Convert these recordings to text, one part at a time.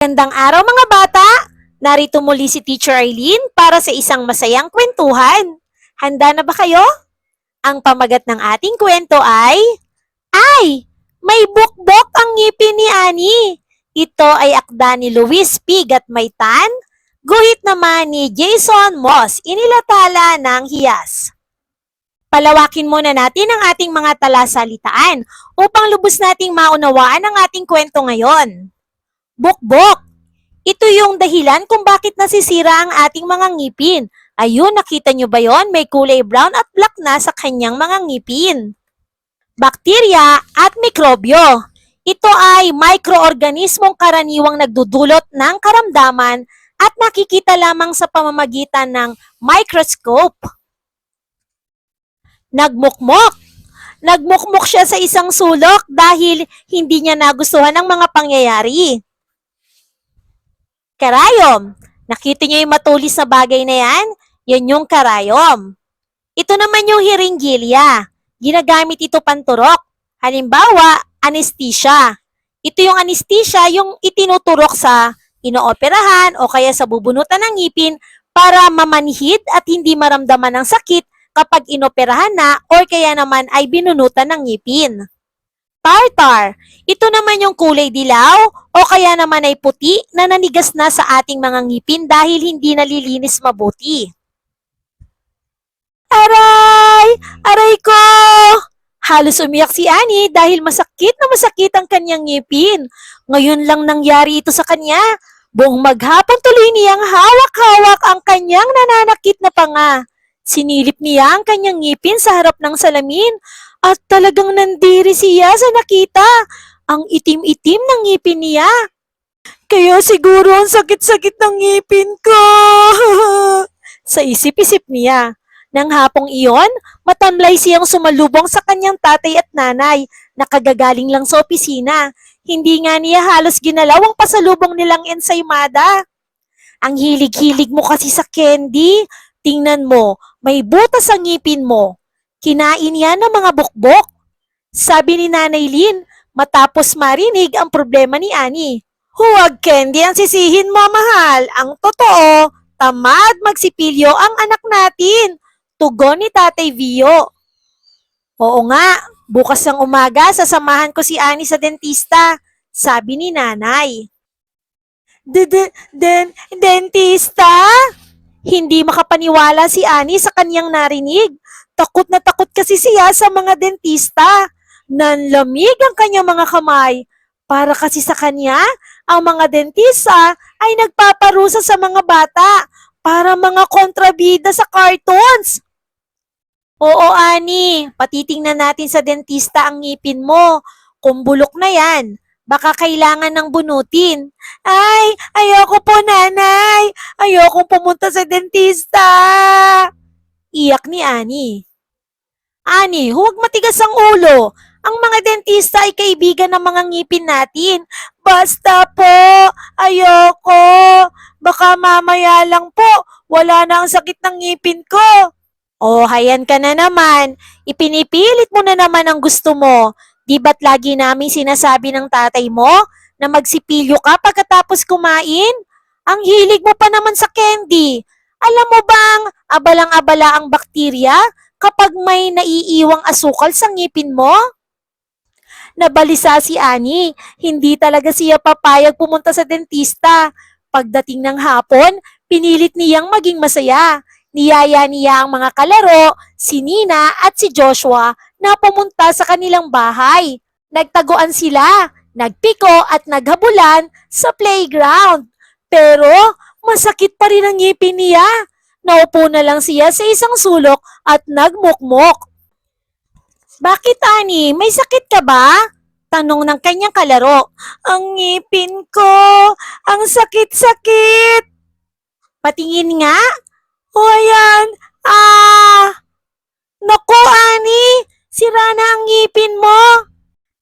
Magandang araw mga bata! Narito muli si Teacher Eileen para sa isang masayang kwentuhan. Handa na ba kayo? Ang pamagat ng ating kwento ay, may bukbok ang ngipin ni Annie. Ito ay akda ni Luis P. Gatmaytan, guhit naman ni Jason Moss, inilathala ng hiyas. Palawakin muna natin ang ating mga talasalitaan upang lubos nating maunawaan ang ating kwento ngayon. Bukbok. Ito yung dahilan kung bakit nasisira ang ating mga ngipin. Ayun, nakita nyo ba yon? May kulay brown at black na sa kanyang mga ngipin. Bakterya at mikrobyo. Ito ay mikroorganismong karaniwang nagdudulot ng karamdaman at nakikita lamang sa pamamagitan ng microscope. Nagmukmok. Nagmukmok siya sa isang sulok dahil hindi niya nagustuhan ang mga pangyayari. Karayom. Nakita niyo yung matulis na bagay na yan? Yan yung karayom. Ito naman yung hiringgilya. Ginagamit ito panturok. Halimbawa, anesthesia. Ito yung anesthesia, yung itinuturok sa inooperahan o kaya sa bubunutan ng ngipin para mamanhid at hindi maramdaman ng sakit kapag inoperahan na o kaya naman ay binunutan ng ngipin. Tartar. Ito naman yung kulay dilaw o kaya naman ay puti na nanigas na sa ating mga ngipin dahil hindi nalilinis mabuti. Aray! Aray ko! Halos umiyak si Annie dahil masakit na masakit ang kanyang ngipin. Ngayon lang nangyari ito sa kanya. Buong maghapon tuloy niyang hawak-hawak ang kanyang nananakit na panga. Sinilip niya ang kanyang ngipin sa harap ng salamin at talagang nandiri siya sa nakita. Ang itim-itim ng ngipin niya. Kaya siguro ang sakit-sakit ng ngipin ko. Sa isip-isip niya. Nang hapong iyon, matamlay siyang sumalubong sa kanyang tatay at nanay na kagagaling lang sa opisina. Hindi nga niya halos ginalaw ang pasalubong nilang ensaymada. Ang hilig-hilig mo kasi sa candy. Tingnan mo, may butas sa ngipin mo. Kinain yan ng mga bukbok. Sabi ni Nanay Lynn, matapos marinig ang problema ni Annie. Huwag candy ang sisihin mo, mahal. Ang totoo, tamad magsipilyo ang anak natin. Tugon ni Tatay Vio. Oo nga, bukas ng umaga sasamahan ko si Annie sa dentista. Sabi ni Nanay. Dentista? Hindi makapaniwala si Annie sa kanyang narinig. Takot na takot kasi siya sa mga dentista. Nanlamig ang kanyang mga kamay. Para kasi sa kanya, ang mga dentista ay nagpaparusa sa mga bata para mga kontrabida sa cartoons. Oo, Annie, patitingnan natin sa dentista ang ngipin mo. Kung bulok na yan, baka kailangan ng bunutin. Ay, ayoko po, nanay. Ayokong pumunta sa dentista. Iyak ni Annie. Annie, huwag matigas ang ulo. Ang mga dentista ay kaibigan ng mga ngipin natin. Basta po, ayoko. Baka mamaya lang po, wala na ang sakit ng ngipin ko. Oh, hayan ka na naman. Ipinipilit mo na naman ang gusto mo. Di ba't lagi naming sinasabi ng tatay mo na magsipilyo ka pagkatapos kumain? Ang hilig mo pa naman sa candy. Alam mo bang abalang-abala ang bakterya kapag may naiiwang asukal sa ngipin mo? Nabalisa si Annie. Hindi talaga siya papayag pumunta sa dentista. Pagdating ng hapon, pinilit niyang maging masaya. Niyaya niya ang mga kalaro, si Nina at si Joshua na pumunta sa kanilang bahay. Nagtaguan sila, nagpiko at naghabulan sa playground. Pero masakit pa rin ang ngipin niya. Naupo na lang siya sa isang sulok at nagmukmok. Bakit, Annie? May sakit ka ba? Tanong ng kanyang kalaro. Ang ngipin ko, ang sakit-sakit. Patingin nga. O ayan, Naku, Annie, sira na ang ngipin mo.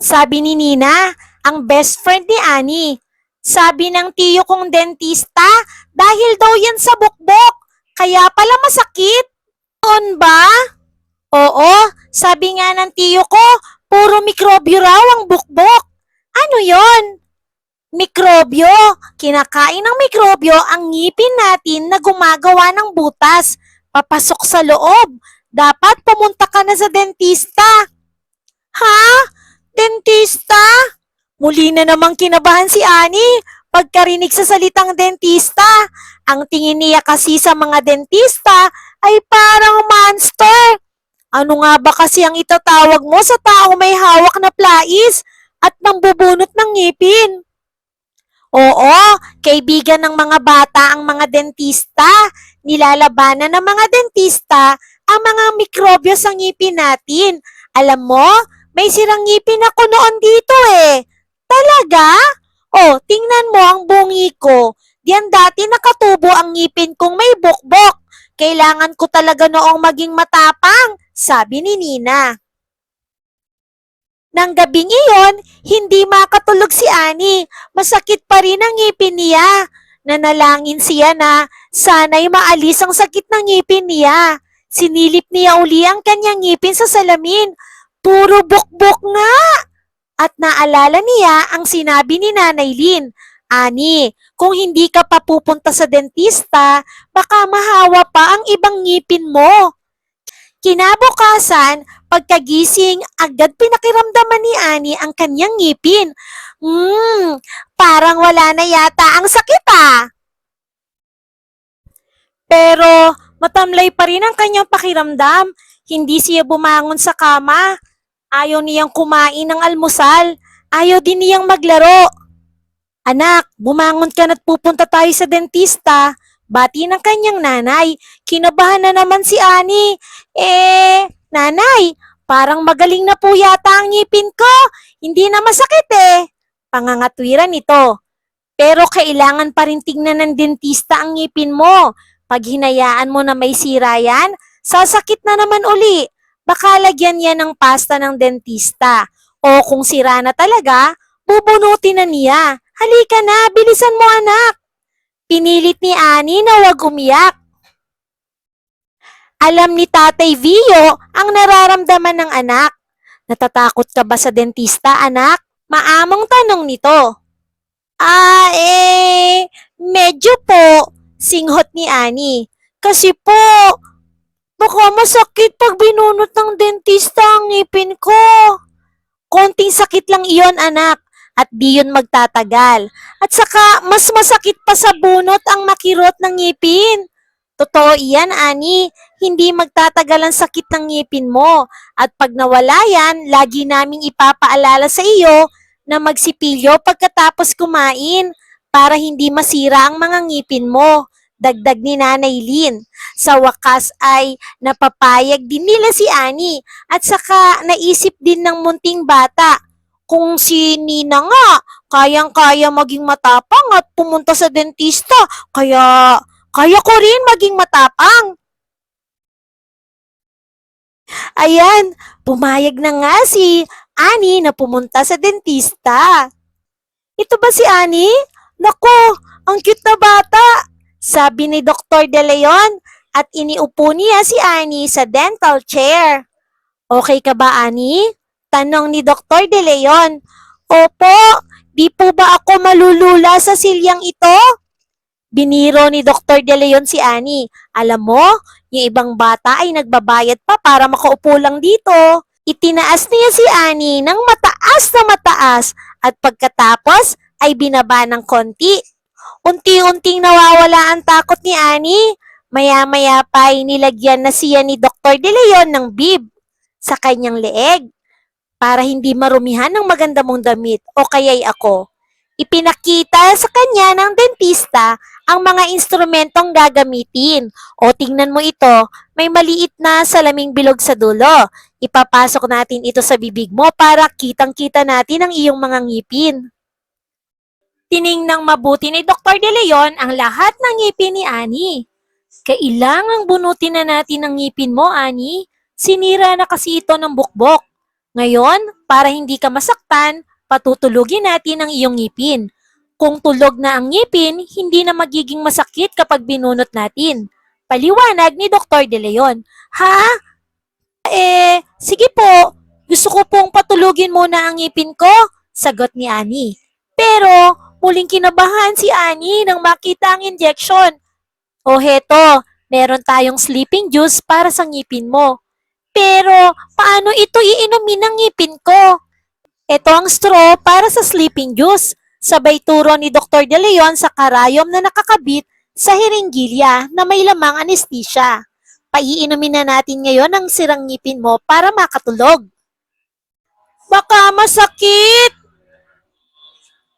Sabi ni Nina, ang best friend ni Annie. Sabi ng tiyo kong dentista, dahil daw yan sa bukbok, kaya pala masakit. Noon ba? Oo, sabi nga ng tiyo ko, puro mikrobyo raw ang bukbok. Ano yon? Mikrobyo! Kinakain ng mikrobyo ang ngipin natin na gumagawa ng butas. Papasok sa loob. Dapat pumunta ka na sa dentista. Ha? Dentista? Muli na namang kinabahan si Ani pagkarinig sa salitang dentista. Ang tingin niya kasi sa mga dentista ay parang monster. Ano nga ba kasi ang itatawag mo sa tao may hawak na plais at nambubunot ng ngipin? Oo, kaibigan ng mga bata ang mga dentista. Nilalabanan ng mga dentista ang mga mikrobyo sa ngipin natin. Alam mo, may sirang ngipin ako noon dito eh. Talaga? Oh, tingnan mo ang bungi ko. Diyan dati nakatubo ang ngipin kong may bukbok. Kailangan ko talaga noong maging matapang, sabi ni Nina. Nang gabing iyon, hindi makatulog si Ani. Masakit pa rin ang ngipin niya. Nanalangin siya na sana'y maalis ang sakit ng ngipin niya. Sinilip niya uli ang kanyang ngipin sa salamin. Puro bukbok nga! At naalala niya ang sinabi ni Nanay Lynn. Ani, kung hindi ka pa pupunta sa dentista, baka mahawa pa ang ibang ngipin mo. Kinabukasan, pagkagising, agad pinakiramdaman ni Ani ang kanyang ngipin. Parang wala na yata ang sakit ah. Pero matamlay pa rin ang kanyang pakiramdam. Hindi siya bumangon sa kama. Ayaw niyang kumain ng almusal. Ayaw din niyang maglaro. Anak, bumangon ka na't pupunta tayo sa dentista. Bati ng kanyang nanay. Kinabahan na naman si Ani. Nanay, parang magaling na po yata ang ngipin ko. Hindi na masakit eh. Pangangatwiran ito. Pero kailangan pa rin tingnan ng dentista ang ngipin mo. Pag hinayaan mo na may sira yan, sasakit na naman uli. Baka lagyan yan ng pasta ng dentista. O kung sira na talaga, bubunutin na niya. Halika na, bilisan mo anak. Pinilit ni Ani na huwag umiyak. Alam ni Tatay Vio ang nararamdaman ng anak. Natatakot ka ba sa dentista, anak? Maamong tanong nito. Medyo po, singhot ni Ani. Kasi po, baka masakit pag binunot ng dentista ang ngipin ko. Konting sakit lang iyon, anak, at di yun magtatagal. At saka, mas masakit pa sa bunot ang makirot ng ngipin. Totoo iyan, Ani. Hindi magtatagal ang sakit ng ngipin mo. At pag nawala yan, lagi naming ipapaalala sa iyo na magsipilyo pagkatapos kumain para hindi masira ang mga ngipin mo. Dagdag ni Nanay Lynn. Sa wakas ay napapayag din nila si Ani at saka naisip din ng munting bata. Kung si Nina nga, kayang-kaya maging matapang at pumunta sa dentista, kaya ko rin maging matapang. Ayan, pumayag na nga si Ani na pumunta sa dentista. Ito ba si Ani? Nako, ang cute na bata! Sabi ni Dr. De Leon at iniupo niya si Ani sa dental chair. Okay ka ba, Ani? Tanong ni Dr. De Leon. Opo, di po ba ako malulula sa silyang ito? Biniro ni Dr. De Leon si Ani. Alam mo, yung ibang bata ay nagbabayad pa para makaupo lang dito. Itinaas niya si Ani ng mataas na mataas at pagkatapos ay binaba ng konti. Unti-unting nawawala ang takot ni Ani. Maya-maya pa ay nilagyan na siya ni Dr. De Leon ng bib sa kanyang leeg para hindi marumihan ng maganda mong damit o kaya'y ako. Ipinakita sa kanya ng dentista ang mga instrumentong gagamitin. O tingnan mo ito, may maliit na salaming bilog sa dulo. Ipapasok natin ito sa bibig mo para kitang-kita natin ang iyong mga ngipin. Tiningnang mabuti ni Dr. De Leon ang lahat ng ngipin ni Ani. Kailangang bunutin na natin ang ngipin mo, Ani. Sinira na kasi ito ng bukbok. Ngayon, para hindi ka masaktan, patutulugin natin ang iyong ngipin. Kung tulog na ang ngipin, hindi na magiging masakit kapag binunot natin. Paliwanag ni Dr. De Leon. Ha? Sige po. Gusto ko pong patulugin muna ang ngipin ko, sagot ni Ani. Pero, Muling kinabahan si Annie nang makita ang injection. O heto, meron tayong sleeping juice para sa ngipin mo. Pero, paano ito iinumin ng ngipin ko? Ito ang straw para sa sleeping juice. Sabay turo ni Dr. De Leon sa karayom na nakakabit sa hiringgilya na may lamang anesthesia. Paiinumin na natin ngayon ang sirang ngipin mo para makatulog. Baka masakit!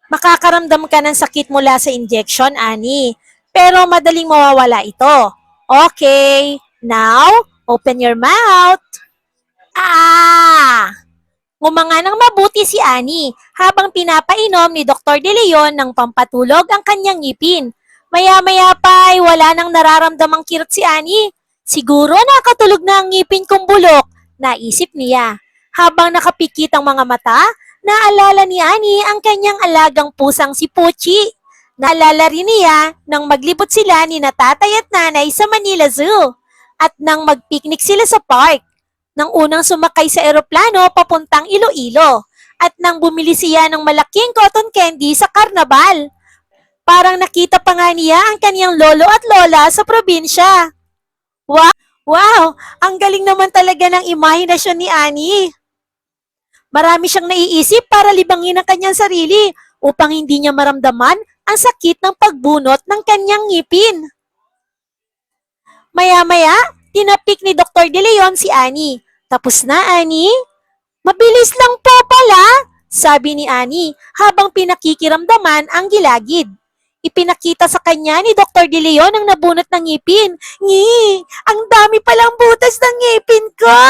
Makakaramdam ka ng sakit mula sa injection, Annie. Pero madaling mawawala ito. Okay, now, open your mouth. Ah! Ngumanga ng mabuti si Annie habang pinapainom ni Dr. De Leon ng pampatulog ang kanyang ngipin. Maya-maya pa ay wala nang nararamdamang kirot si Annie. Siguro nakatulog na ang ngipin kong bulok, naisip niya. Habang nakapikit ang mga mata, naalala ni Annie ang kanyang alagang pusang si Puchi. Naalala rin niya nang maglibot sila ni na tatay at nanay sa Manila Zoo at nang magpiknik sila sa park. Nang unang sumakay sa eroplano papuntang Iloilo at nang bumili siya ng malaking cotton candy sa karnabal. Parang nakita pa nga niya ang kaniyang lolo at lola sa probinsya. Wow! Ang galing naman talaga ng imahinasyon ni Annie. Marami siyang naiisip para libangin ang kanyang sarili upang hindi niya maramdaman ang sakit ng pagbunot ng kanyang ngipin. Maya-maya, tinapik ni Dr. De Leon si Annie. Tapos na, Annie? Mabilis lang po pala, sabi ni Annie habang pinakikiramdaman ang gilagid. Ipinakita sa kanya ni Dr. De Leon ang nabunot ng ngipin. Ang dami palang butas ng ngipin ko!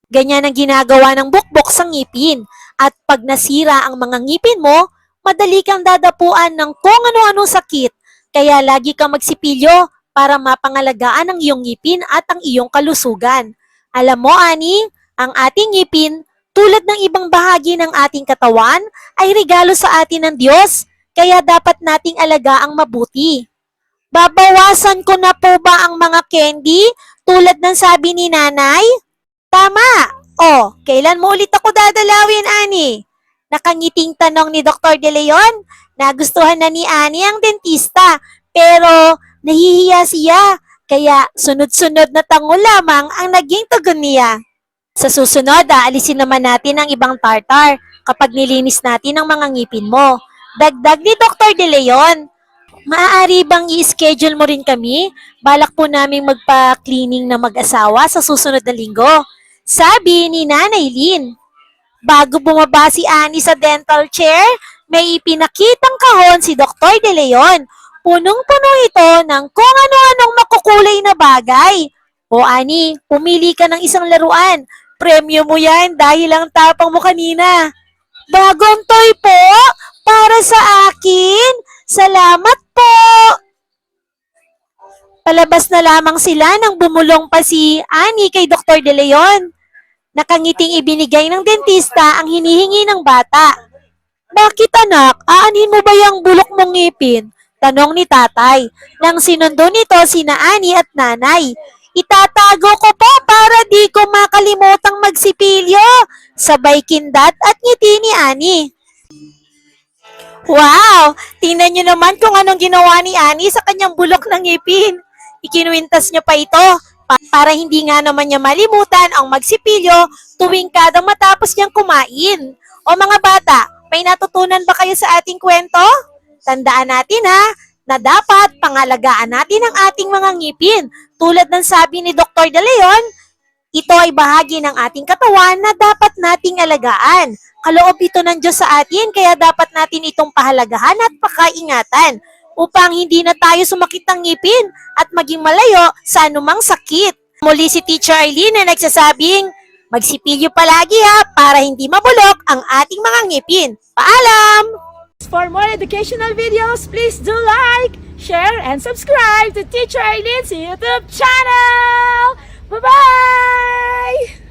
Ganyan ang ginagawa ng bukbok sa ngipin. At pag nasira ang mga ngipin mo, madali kang dadapuan ng kung ano-anong sakit. Kaya lagi kang magsipilyo para mapangalagaan ang iyong ngipin at ang iyong kalusugan. Alam mo, Annie, ang ating ngipin, tulad ng ibang bahagi ng ating katawan, ay regalo sa atin ng Diyos, kaya dapat nating alagaang mabuti. Babawasan ko na po ba ang mga candy, tulad ng sabi ni nanay? Tama! O, kailan mo ulit ako dadalawin, Annie? Nakangiting tanong ni Dr. De Leon. Nagustuhan na ni Annie ang dentista, pero nahihiya siya. Kaya sunod-sunod na tango lamang ang naging tugon niya. Sa susunod, aalisin naman natin ang ibang tartar kapag nilinis natin ang mga ngipin mo. Dagdag ni Dr. De Leon. Maaari bang i-schedule mo rin kami? Balak po naming magpa-cleaning na mag-asawa sa susunod na linggo. Sabi ni Nanay Lynn. Bago bumaba si Annie sa dental chair, may ipinakitang kahon si Dr. De Leon. Punong-puno ito ng kung ano-anong makukulay na bagay. O Annie, pumili ka ng isang laruan. Premyo mo yan dahil ang tapang mo kanina. Bagong toy po? Para sa akin? Salamat po! Palabas na lamang sila nang bumulong pa si Annie kay Dr. De Leon. Nakangiting ibinigay ng dentista ang hinihingi ng bata. Bakit anak? Aanhin mo ba yung bulok mong ngipin? Tanong ni tatay. Nang sinundo nito sina Annie at nanay. Itatago ko po para di ko makalimutang magsipilyo. Sabay kindat at ngiti ni Annie. Wow! Tingnan niyo naman kung anong ginawa ni Annie sa kanyang bulok ng ngipin. Ikinuwintas niya pa ito para hindi nga naman niya malimutan ang magsipilyo tuwing kadang matapos niyang kumain. O mga bata, may natutunan ba kayo sa ating kwento? Tandaan natin na dapat pangalagaan natin ang ating mga ngipin. Tulad ng sabi ni Dr. De Leon, ito ay bahagi ng ating katawan na dapat nating alagaan. Kaloob ito ng Diyos sa atin, kaya dapat natin itong pahalagahan at pakaingatan upang hindi na tayo sumakit ng ngipin at maging malayo sa anumang sakit. Muli si Teacher Arlene na nagsasabing, magsipilyo palagi para hindi mabulok ang ating mga ngipin. Paalam! For more educational videos, please do like, share, and subscribe to Teacher Arlene's YouTube channel! Bye-bye!